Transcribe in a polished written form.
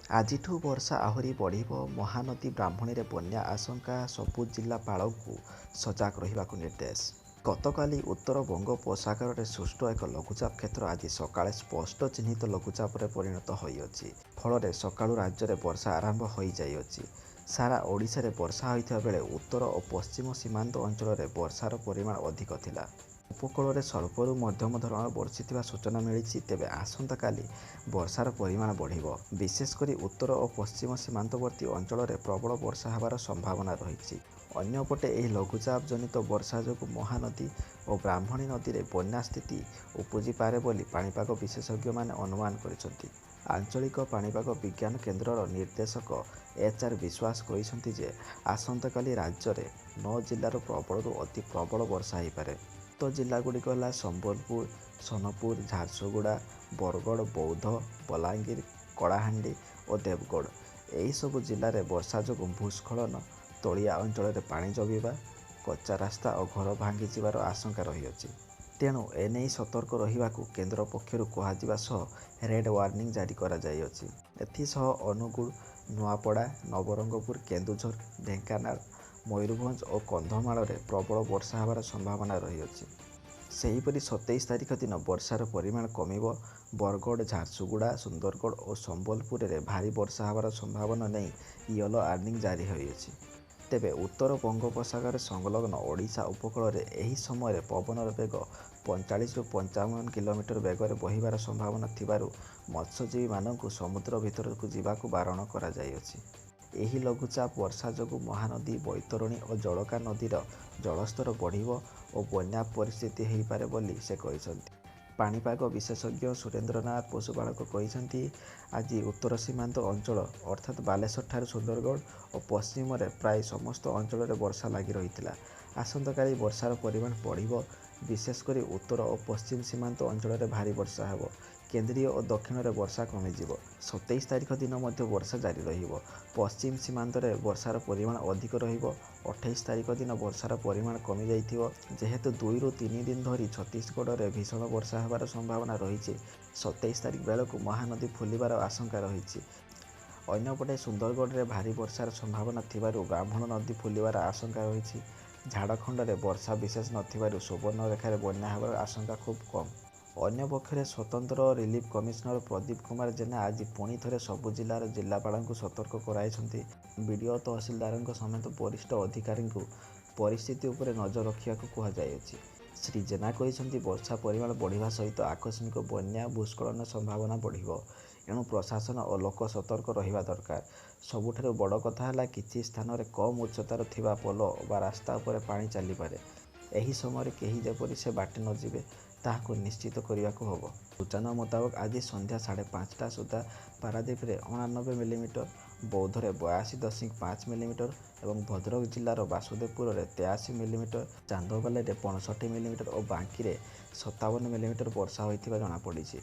ଆଜିଠୁ ବର୍ଷା ଆହୁରି ବଢ଼ିବ। ମହାନଦୀ ବ୍ରାହ୍ମଣୀରେ ବନ୍ୟା ଆଶଙ୍କା, ସବୁ ଜିଲ୍ଲାପାଳଙ୍କୁ ସଜାଗ ରହିବାକୁ ନିର୍ଦ୍ଦେଶ। ଗତକାଲି ଉତ୍ତର ବଙ୍ଗୋପସାଗରରେ ସୃଷ୍ଟ ଏକ ଲଘୁଚାପ କ୍ଷେତ୍ର ଆଜି ସକାଳେ ସ୍ପଷ୍ଟ ଚିହ୍ନିତ ଲଘୁଚାପରେ ପରିଣତ ହୋଇଅଛି। ଫଳରେ ସକାଳୁ ରାଜ୍ୟରେ ବର୍ଷା ଆରମ୍ଭ ହୋଇଯାଇଅଛି। ସାରା ଓଡ଼ିଶାରେ ବର୍ଷା ହୋଇଥିବା ବେଳେ ଉତ୍ତର ଓ ପଶ୍ଚିମ ସୀମାନ୍ତ ଅଞ୍ଚଳରେ ବର୍ଷାର ପରିମାଣ ଅଧିକ ଥିଲା। ଉପକୂଳରେ ସ୍ୱଳ୍ପରୁ ମଧ୍ୟମ ଧରଣର ବର୍ଷିଥିବା ସୂଚନା ମିଳିଛି। ତେବେ ଆସନ୍ତାକାଲି ବର୍ଷାର ପରିମାଣ ବଢ଼ିବ। ବିଶେଷ କରି ଉତ୍ତର ଓ ପଶ୍ଚିମ ସୀମାନ୍ତବର୍ତ୍ତୀ ଅଞ୍ଚଳରେ ପ୍ରବଳ ବର୍ଷା ହେବାର ସମ୍ଭାବନା ରହିଛି। ଅନ୍ୟପଟେ ଏହି ଲଘୁଚାପ ଜନିତ ବର୍ଷା ଯୋଗୁଁ ମହାନଦୀ ଓ ବ୍ରାହ୍ମଣୀ ନଦୀରେ ବନ୍ୟା ସ୍ଥିତି ଉପୁଜିପାରେ ବୋଲି ପାଣିପାଗ ବିଶେଷଜ୍ଞମାନେ ଅନୁମାନ କରିଛନ୍ତି। ଆଞ୍ଚଳିକ ପାଣିପାଗ ବିଜ୍ଞାନ କେନ୍ଦ୍ରର ନିର୍ଦ୍ଦେଶକ ଏଚ୍.ଆର୍. ବିଶ୍ୱାସ କହିଛନ୍ତି ଯେ ଆସନ୍ତାକାଲି ରାଜ୍ୟରେ 9 ଜିଲ୍ଲାର ପ୍ରବଳରୁ ଅତି ପ୍ରବଳ ବର୍ଷା ହୋଇପାରେ। ଉକ୍ତ ଜିଲ୍ଲାଗୁଡ଼ିକ ହେଲା ସମ୍ବଲପୁର, ସୋନପୁର, ଝାରସୁଗୁଡ଼ା, ବରଗଡ଼, ବୌଦ୍ଧ, ବଲାଙ୍ଗୀର, କଳାହାଣ୍ଡି ଓ ଦେବଗଡ଼। ଏହିସବୁ ଜିଲ୍ଲାରେ ବର୍ଷା ଯୋଗୁଁ ଭୂସ୍ଖଳନ, ତଳିଆ ଅଞ୍ଚଳରେ ପାଣି ଜମିବା, କଚ୍ଚା ରାସ୍ତା ଓ ଘର ଭାଙ୍ଗିଯିବାର ଆଶଙ୍କା ରହିଅଛି। ତେଣୁ ଏନେଇ ସତର୍କ ରହିବାକୁ କେନ୍ଦ୍ର ପକ୍ଷରୁ କୁହାଯିବା ସହ ରେଡ୍ ୱାର୍ଣ୍ଣିଂ ଜାରି କରାଯାଇଅଛି। ଏଥିସହ ଅନୁଗୁଳ, ନୂଆପଡ଼ା, ନବରଙ୍ଗପୁର, କେନ୍ଦୁଝର, ଢେଙ୍କାନାଳ, ମୟୂରଭଞ୍ଜ ଓ କନ୍ଧମାଳରେ ପ୍ରବଳ ବର୍ଷା ହେବାର ସମ୍ଭାବନା ରହିଅଛି। ସେହିପରି 27 ତାରିଖ ଦିନ ବର୍ଷାର ପରିମାଣ କମିବ। ବରଗଡ଼, ଝାରସୁଗୁଡ଼ା, ସୁନ୍ଦରଗଡ଼ ଓ ସମ୍ବଲପୁରରେ ଭାରୀ ବର୍ଷା ହେବାର ସମ୍ଭାବନା ନେଇ ୟେଲୋ ୱାର୍ଣ୍ଣିଂ ଜାରି ହୋଇଅଛି। ତେବେ ଉତ୍ତର ବଙ୍ଗୋପସାଗର ସଂଲଗ୍ନ ଓଡ଼ିଶା ଉପକୂଳରେ ଏହି ସମୟରେ ପବନର ବେଗ 45ରୁ 55 କିଲୋମିଟର ବେଗରେ ବହିବାର ସମ୍ଭାବନା ଥିବାରୁ ମତ୍ସ୍ୟଜୀବୀମାନଙ୍କୁ ସମୁଦ୍ର ଭିତରକୁ ଯିବାକୁ ବାରଣ କରାଯାଇଅଛି। ଏହି ଲଘୁଚାପ ବର୍ଷା ଯୋଗୁଁ ମହାନଦୀ, ବୈତରଣୀ ଓ ଜଳକା ନଦୀର ଜଳସ୍ତର ବଢ଼ିବ ଓ ବନ୍ୟା ପରିସ୍ଥିତି ହୋଇପାରେ ବୋଲି ସେ କହିଛନ୍ତି। ପାଣିପାଗ ବିଶେଷଜ୍ଞ ସୁରେନ୍ଦ୍ରନାଥ ପଶୁପାଳକ କହିଛନ୍ତି, ଆଜି ଉତ୍ତର ସୀମାନ୍ତ ଅଞ୍ଚଳ ଅର୍ଥାତ୍ ବାଲେଶ୍ୱରଠାରୁ ସୁନ୍ଦରଗଡ଼ ଓ ପଶ୍ଚିମରେ ପ୍ରାୟ ସମସ୍ତ ଅଞ୍ଚଳରେ ବର୍ଷା ଲାଗି ରହିଥିଲା। ଆସନ୍ତାକାଲି ବର୍ଷାର ପରିମାଣ ବଢ଼ିବ। ବିଶେଷ କରି ଉତ୍ତର ଓ ପଶ୍ଚିମ ସୀମାନ୍ତ ଅଞ୍ଚଳରେ ଭାରୀ ବର୍ଷା ହେବ। କେନ୍ଦ୍ରୀୟ ଓ ଦକ୍ଷିଣରେ ବର୍ଷା କମିଯିବ। 27 ତାରିଖ ଦିନ ମଧ୍ୟ ବର୍ଷା ଜାରି ରହିବ। ପଶ୍ଚିମ ସୀମାନ୍ତରେ ବର୍ଷାର ପରିମାଣ ଅଧିକ ରହିବ। 28 ତାରିଖ ଦିନ ବର୍ଷାର ପରିମାଣ କମିଯାଇଥିବ। ଯେହେତୁ 2ରୁ 3 ଦିନ ଧରି ଛତିଶଗଡ଼ରେ ଭୀଷଣ ବର୍ଷା ହେବାର ସମ୍ଭାବନା ରହିଛି, 27 ତାରିଖ ବେଳକୁ ମହାନଦୀ ଫୁଲିବାର ଆଶଙ୍କା ରହିଛି। ଅନ୍ୟପଟେ ସୁନ୍ଦରଗଡ଼ରେ ଭାରୀ ବର୍ଷାର ସମ୍ଭାବନା ଥିବାରୁ ବ୍ରାହ୍ମଣ ନଦୀ ଫୁଲିବାର ଆଶଙ୍କା ରହିଛି। ଝାଡ଼ଖଣ୍ଡରେ ବର୍ଷା ବିଶେଷ ନଥିବାରୁ ସୁବର୍ଣ୍ଣରେଖାରେ ବନ୍ୟା ହେବାର ଆଶଙ୍କା ଖୁବ୍ କମ୍। ଅନ୍ୟପକ୍ଷରେ ସ୍ୱତନ୍ତ୍ର ରିଲିଫ କମିଶନର ପ୍ରଦୀପ କୁମାର ଜେନା ଆଜି ପୁଣି ଥରେ ସବୁ ଜିଲ୍ଲାର ଜିଲ୍ଲାପାଳଙ୍କୁ ସତର୍କ କରାଇଛନ୍ତି। ବିଡିଓ, ତହସିଲଦାରଙ୍କ ସମେତ ବରିଷ୍ଠ ଅଧିକାରୀଙ୍କୁ ପରିସ୍ଥିତି ଉପରେ ନଜର ରଖିବାକୁ କୁହାଯାଇଅଛି। ଶ୍ରୀ ଜେନା କହିଛନ୍ତି, ବର୍ଷା ପରିମାଣ ବଢ଼ିବା ସହିତ ଆକସ୍ମିକ ବନ୍ୟା, ଭୂସ୍ଖଳନ ସମ୍ଭାବନା ବଢ଼ିବ। ଏଣୁ ପ୍ରଶାସନ ଓ ଲୋକ ସତର୍କ ରହିବା ଦରକାର। ସବୁଠାରୁ ବଡ଼ କଥା ହେଲା କିଛି ସ୍ଥାନରେ କମ୍ ଉଚ୍ଚତାର ଥିବା ପୋଲ ବା ରାସ୍ତା ଉପରେ ପାଣି ଚାଲିପାରେ। ଏହି ସମୟରେ କେହି ଯେପରି ସେ ବାଟେ ନ ଯିବେ ତାହାକୁ ନିଶ୍ଚିତ କରିବାକୁ ହେବ। ସୂଚନା ମୁତାବକ ଆଜି ସନ୍ଧ୍ୟା 5:30 ସୁଦ୍ଧା ପାରାଦୀପରେ 89 ମିଲିମିଟର, ବୌଦ୍ଧରେ 82.5 ମିଲିମିଟର ଏବଂ ଭଦ୍ରକ ଜିଲ୍ଲାର ବାସୁଦେବପୁରରେ 83 ମିଲିମିଟର, ଚାନ୍ଦବାଲିରେ 65 ମିଲିମିଟର ଓ ବାଙ୍କୀରେ 57 ମିଲିମିଟର ବର୍ଷା ହୋଇଥିବା ଜଣାପଡ଼ିଛି।